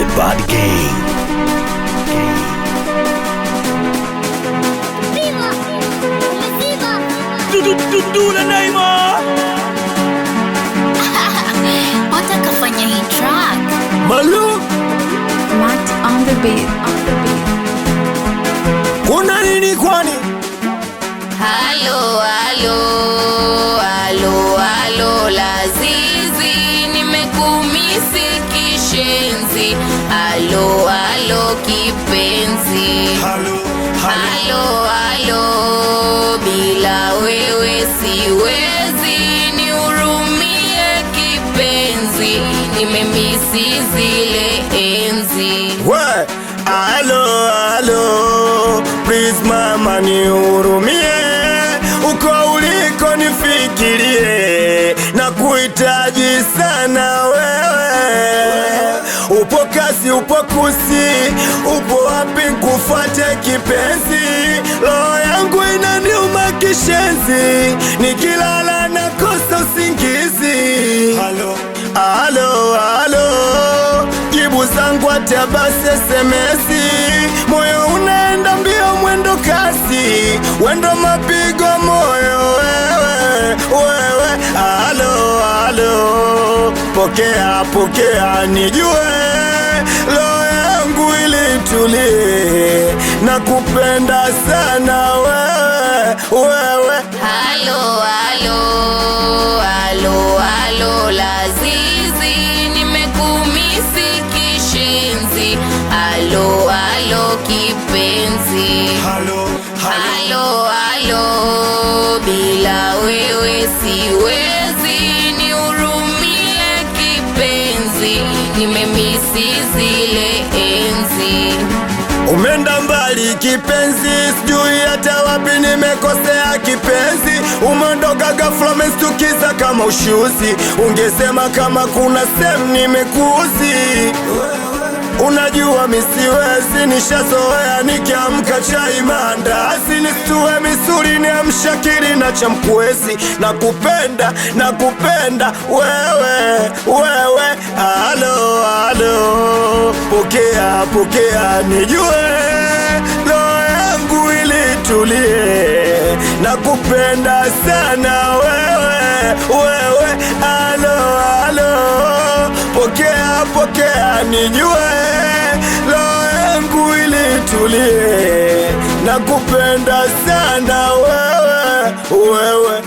The Bad Gang. Do the Neymar. Watakafanya hii track. Malu Matt on the beat. kuna nini kwani? Halo, halo, halo, halo Lazizi, nimekumisi kishenzi. Halo, halo kipenzi. Halo, halo, bila wewe siwezi, nihurumie kipenzi, nimemisi zile enzi. We, halo, please mama nihurumie, uko uliko nifikirie, na kuhitaji sana wewe. Upo kasi, upo kusi, upo wapi kufuate kipenzi? Roho yangu inaniuma kishenzi, nikilala nakosa usingizi. Halo, jibu zangu hata basi SMS, moyo unaenda mbio mwendo kasi, wendo mapigo moyo wewe. Halo, pokea nijue, roho yangu ilitulie, nakupenda sana wewe. Halo Lazizi, nimekumisi kishenzi. Halo kipenzi. Halo, bila wewe siwezi, nihurumie kipenzi, nimemisi zile enzi. Umeenda mbali kipenzi, sijui hata wapi nimekosea kipenzi. Umeondoka ghafla umestukiza kama ushuzi, ungesema kama kuna sehemu nimekuuzi. Unajua misiwezi, nishazoea nikiamka chai mandazi, nisitue misuli niamshakiri na chamkwezi. Nakupenda wewe. Halo, pokea nijue, roho yangu ilitulie, nakupenda sana wewe. Halo, pokea nijue, roho yangu ilitulie, nakupenda sana wewe.